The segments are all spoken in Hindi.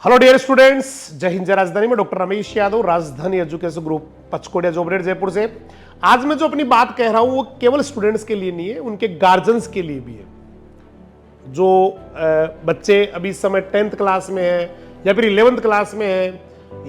हेलो डियर स्टूडेंट्स, जय हिंद जय राजधानी में डॉक्टर रमेश यादव, राजधानी एजुकेशन ग्रुप पचकोड़िया जोबरेड जयपुर से। आज मैं जो अपनी बात कह रहा हूं वो केवल स्टूडेंट्स के लिए नहीं है, उनके गार्जियंस के लिए भी है। जो बच्चे अभी इस समय 10th क्लास में है या फिर 11th क्लास में है,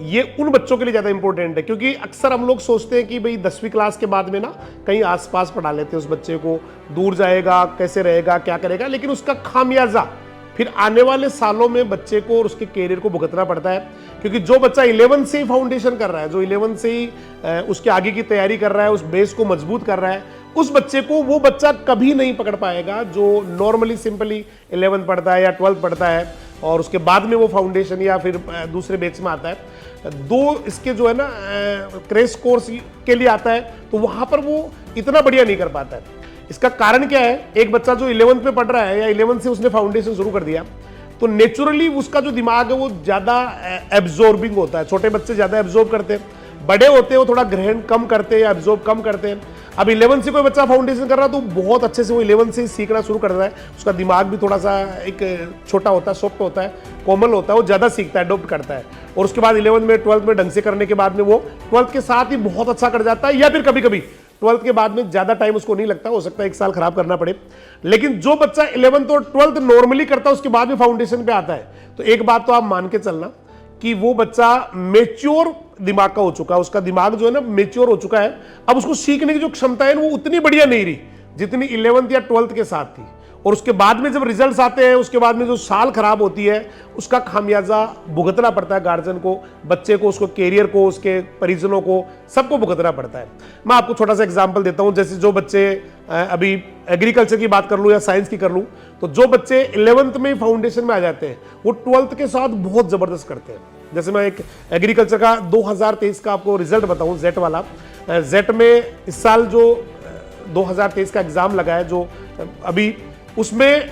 ये उन बच्चों के लिए ज़्यादा इंपॉर्टेंट है। क्योंकि अक्सर हम लोग सोचते हैं कि भाई 10वीं क्लास के बाद में ना कहीं आसपास पढ़ा लेते हैं उस बच्चे को, दूर जाएगा, कैसे रहेगा, क्या करेगा, लेकिन उसका खामियाजा फिर आने वाले सालों में बच्चे को और उसके कैरियर को भुगतना पड़ता है। क्योंकि जो बच्चा 11 से ही फाउंडेशन कर रहा है, जो 11 से ही उसके आगे की तैयारी कर रहा है, उस बेस को मजबूत कर रहा है, उस बच्चे को वो बच्चा कभी नहीं पकड़ पाएगा जो नॉर्मली सिंपली 11th पढ़ता है या 12th पढ़ता है और उसके बाद में वो फाउंडेशन या फिर दूसरे बेच में आता है। दो इसके जो है ना क्रैश कोर्स के लिए आता है, तो वहां पर वो इतना बढ़िया नहीं कर पाता है। इसका कारण क्या है? एक बच्चा जो 11th में पढ़ रहा है या 11th से उसने फाउंडेशन शुरू कर दिया, तो नेचुरली उसका जो दिमाग है वो ज्यादा एब्जॉर्बिंग होता है। छोटे बच्चे ज्यादा एब्जॉर्ब करते हैं, बड़े होते हैं वो थोड़ा ग्रहण कम करते हैं या एब्जॉर्ब कम करते हैं। अब 11th से कोई बच्चा फाउंडेशन कर रहा है तो बहुत अच्छे से वो 11th से सीखना शुरू कर रहा है। उसका दिमाग भी थोड़ा सा एक छोटा होता है, सॉफ्ट होता है, कोमल होता है, वो ज्यादा सीखता है, अडॉप्ट करता है। और उसके बाद 11th में 12th में ढंग से करने के बाद में वो 12th के साथ ही बहुत अच्छा कर जाता है, या फिर कभी कभी 12th के बाद में ज्यादा टाइम उसको नहीं लगता, हो सकता है 1 साल खराब करना पड़े। लेकिन जो बच्चा 11th और 12th नॉर्मली करता है उसके बाद भी फाउंडेशन पे आता है, तो एक बात तो आप मान के चलना कि वो बच्चा मेच्योर दिमाग का हो चुका है। उसका दिमाग जो है ना मेच्योर हो चुका है। अब उसको सीखने की जो क्षमता है वो उतनी बढ़िया नहीं रही जितनी 11th या 12th के साथ थी। और उसके बाद में जब रिजल्ट्स आते हैं, उसके बाद में जो साल खराब होती है, उसका खामियाजा भुगतना पड़ता है गार्जियन को, बच्चे को, उसको कैरियर को, उसके परिजनों को, सबको भुगतना पड़ता है। मैं आपको छोटा सा एग्जांपल देता हूं। जैसे जो बच्चे अभी एग्रीकल्चर की बात कर लूं या साइंस की कर लूं, तो जो बच्चे 11th में फाउंडेशन में आ जाते हैं वो 12th के साथ बहुत जबरदस्त करते हैं। जैसे मैं एक एग्रीकल्चर का 2023 का आपको रिजल्ट बताऊं, जेट वाला। जेट में इस साल जो 2023 का एग्जाम लगा है, जो अभी उसमें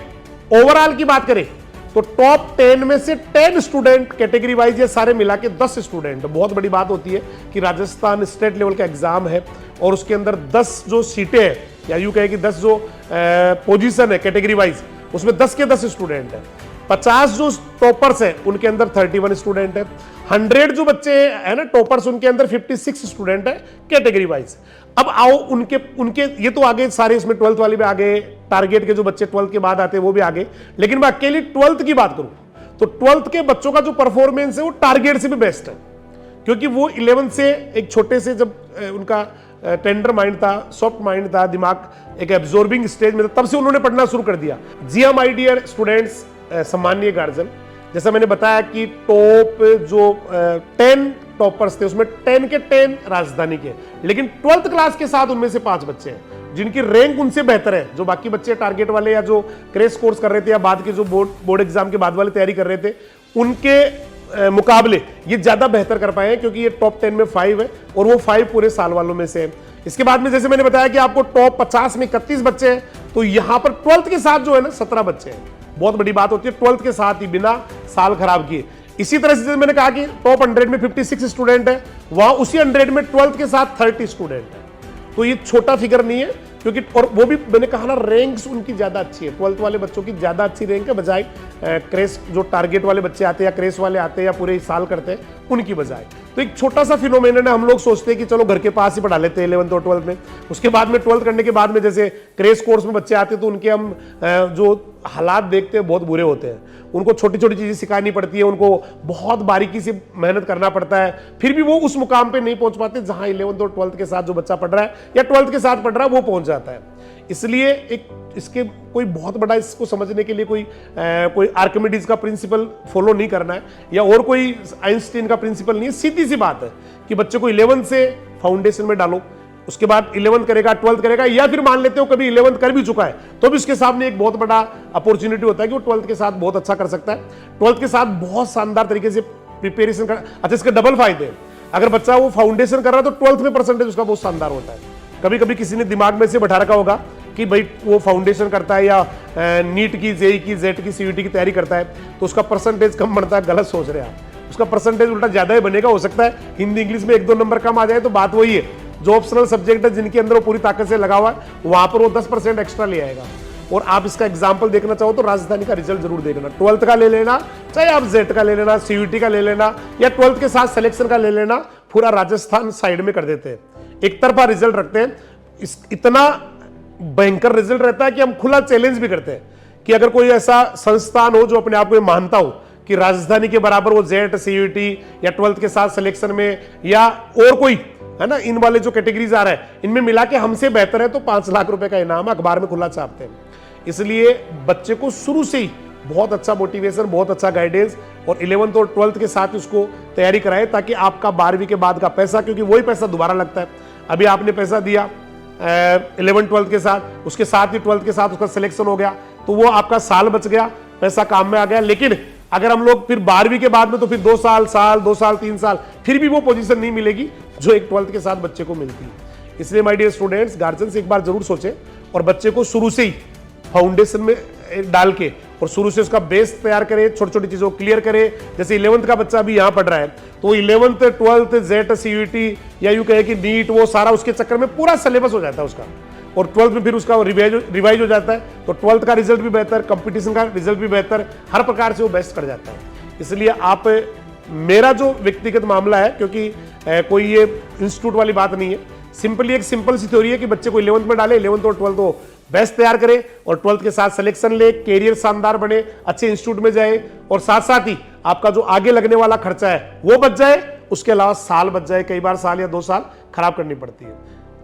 ओवरऑल की बात करें तो टॉप 10 में से 10 स्टूडेंट कैटेगरी वाइज, ये सारे मिला के 10 स्टूडेंट। बहुत बड़ी बात होती है कि राजस्थान स्टेट लेवल का एग्जाम है और उसके अंदर 10 जो सीटें हैं, या यूं कहे कि 10 जो पोजीशन है कैटेगरी वाइज, उसमें 10 के 10 स्टूडेंट है। 50 जो टॉपर्स है उनके अंदर 31 स्टूडेंट है। 100 जो बच्चे है ना टॉपर्स, उनके अंदर 56 स्टूडेंट है कैटेगरी वाइज। अब आओ उनके ये तो आगे सारे इसमें 12th वाले भी आगे, टारगेट के जो बच्चे 12th के बाद आते हैं वो भी आगे। लेकिन मैं अकेली 12th की बात करूं तो 12th के बच्चों का जो परफॉर्मेंस है वो टारगेट से भी बेस्ट है। क्योंकि वो 11th से एक छोटे से, जब उनका टेंडर माइंड था, सॉफ्ट माइंड था, दिमाग एक एब्जॉर्बिंग स्टेज में था, तब से उन्होंने पढ़ना शुरू कर दिया। जी हाँ माय डियर स्टूडेंट्स, सम्मानीय गार्जियन, जैसा मैंने बताया कि टॉप जो 10 टॉपर्स थे उसमें 10 के 10 राजधानी के, लेकिन 12th क्लास के साथ उनमें से 5 बच्चे हैं जिनकी रैंक उनसे बेहतर है। जो बाकी बच्चे टारगेट वाले या जो क्रैश कोर्स कर रहे थे या बाद के जो बोर्ड एग्जाम के बाद वाले तैयारी कर रहे थे, उनके मुकाबले ये ज्यादा बेहतर कर पाए हैं, क्योंकि ये टॉप 10 में 5 है और वो 5 पूरे साल वालों में से है। इसके बाद में जैसे मैंने बताया कि आपको टॉप 50 में 31 बच्चे हैं, तो यहां पर 12th के साथ जो है ना 17 बच्चे हैं। बहुत बड़ी बात होती है 12th के साथ ही, बिना साल खराब किए। इसी तरह से मैंने कहा कि टॉप 100 में 56 स्टूडेंट है, वहां उसी 100 में 12th के साथ 30 स्टूडेंट है। तो ये छोटा फिगर नहीं है, क्योंकि और वो भी मैंने कहा ना रैंक्स उनकी ज्यादा अच्छी है। 12th वाले बच्चों की ज्यादा अच्छी रैंक है बजाय क्रेस जो टारगेट वाले बच्चे आते हैं या क्रेस वाले आते हैं या पूरे साल करते हैं उनकी बजाय। तो एक छोटा सा फिनोमेनन है। हम लोग सोचते हैं कि चलो घर के पास ही पढ़ा लेते हैं 11th और 12th में, उसके बाद में 12th करने के बाद में जैसे क्रेस कोर्स में बच्चे आते हैं तो उनके हम जो हालात देखते हैं बहुत बुरे होते हैं। उनको छोटी छोटी चीजें सिखानी पड़ती है, उनको बहुत बारीकी से मेहनत करना पड़ता है, फिर भी वो उस मुकाम पे नहीं पहुंच पाते जहां 11th और 12th के साथ जो बच्चा पढ़ रहा है या 12th के साथ पढ़ रहा है वो पहुंच जाता है। इसलिए एक इसके कोई बहुत बड़ा इसको समझने के लिए कोई आर्किमिडीज का प्रिंसिपल फॉलो नहीं करना है या और कोई आइंस्टीन का प्रिंसिपल नहीं है। सीधी सी बात है कि बच्चे को 11th से फाउंडेशन में डालो, उसके बाद 11th करेगा, 12th करेगा, या फिर मान लेते हो कभी 11th कर भी चुका है तो भी उसके सामने एक बहुत बड़ा अपॉर्चुनिटी होता है कि वो 12th के साथ बहुत अच्छा कर सकता है। 12th के साथ बहुत शानदार तरीके से प्रिपेरेशन कर। अच्छा, इसके डबल फायदे हैं। अगर बच्चा वो फाउंडेशन कर रहा है तो 12th में परसेंटेज उसका बहुत शानदार होता है। कभी कभी किसी ने दिमाग में से बैठा रखा होगा कि भाई वो फाउंडेशन करता है या नीट की, जेई की, जेट की, सीयूटी की तैयारी करता है तो उसका परसेंटेज कम बनता है। गलत सोच रहे हैं आप, उसका परसेंटेज उल्टा ज्यादा ही बनेगा। हो सकता है हिंदी इंग्लिश में 1-2 नंबर कम आ जाए, तो बात वही है जो ऑप्शनल सब्जेक्ट है जिनके अंदर वो पूरी ताकत से लगा हुआ है वहां पर वो 10% एक्स्ट्रा ले आएगा। और आप इसका एग्जाम्पल देखना चाहो तो राजधानी का रिजल्ट जरूर देखना। 12th का ले लेना, चाहे आप जेट का ले लेना, सीयूटी का ले लेना, या 12th के साथ सिलेक्शन का ले लेना, पूरा राजस्थान साइड में कर देते हैं, एक तरफा रिजल्ट रखते हैं। इतना भयंकर रिजल्ट रहता है कि हम खुला चैलेंज भी करते हैं कि अगर कोई ऐसा संस्थान हो जो अपने आप को मानता हो कि राजधानी के बराबर वो जेट, सीयूटी या 12th के साथ सिलेक्शन में या और कोई है ना, इन वाले जो कैटेगरीज आ रहा है इनमें मिला के हमसे बेहतर है, तो 5 लाख रुपए का इनाम अखबार में खुला छापते हैं। इसलिए बच्चे को शुरू से ही बहुत अच्छा मोटिवेशन, बहुत अच्छा गाइडेंस और 11th और 12th के साथ उसको तैयारी कराए, ताकि आपका 12वीं के बाद का पैसा, क्योंकि वही पैसा दोबारा लगता है। अभी आपने पैसा दिया 11th 12th के साथ, उसके साथ ही 12th के साथ उसका सिलेक्शन हो गया, तो वो आपका साल बच गया, पैसा काम में आ गया। लेकिन अगर हम लोग फिर 12वीं के बाद में, तो फिर 2 साल 2 साल 3 साल फिर भी वो पोजीशन नहीं मिलेगी जो एक 12th के साथ बच्चे को मिलती है। इसलिए माय डियर स्टूडेंट्स, गार्जियंस एक बार जरूर सोचें और बच्चे को शुरू से ही फाउंडेशन में डाल के और शुरू से उसका बेस तैयार करें, छोटी छोटी चीजों को क्लियर करें। जैसे 11th का बच्चा भी यहाँ पढ़ रहा है, तो 11th 12th जेट, सीयूटी या यूं कहे कि नीट, वो सारा उसके चक्कर में पूरा सिलेबस हो जाता है उसका, और 12th में फिर उसका रिवाइज हो जाता है, तो 12th का रिजल्ट भी बेहतर, कंपटीशन का रिजल्ट भी बेहतर, हर प्रकार से वो बेस्ट कर जाता है। इसलिए आप, मेरा जो व्यक्तिगत मामला है, क्योंकि कोई ये इंस्टीट्यूट वाली बात नहीं है, सिंपली एक सिंपल सी थ्योरी है कि बच्चे को 11th में डाले, 11th और 12th को बेस्ट तैयार करे और 12th के साथ सिलेक्शन ले, कैरियर शानदार बने, अच्छे इंस्टीट्यूट में जाए, और साथ साथ ही आपका जो आगे लगने वाला खर्चा है वो बच जाए, उसके अलावा साल बच जाए, कई बार साल या 2 साल खराब करनी पड़ती है।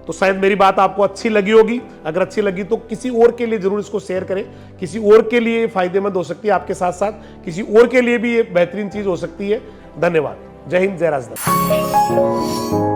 तो शायद मेरी बात आपको अच्छी लगी होगी, अगर अच्छी लगी तो किसी और के लिए जरूर इसको शेयर करें, किसी और के लिए फायदेमंद हो सकती है, आपके साथ साथ किसी और के लिए भी ये बेहतरीन चीज हो सकती है। धन्यवाद। जय हिंद, जय राजधानी।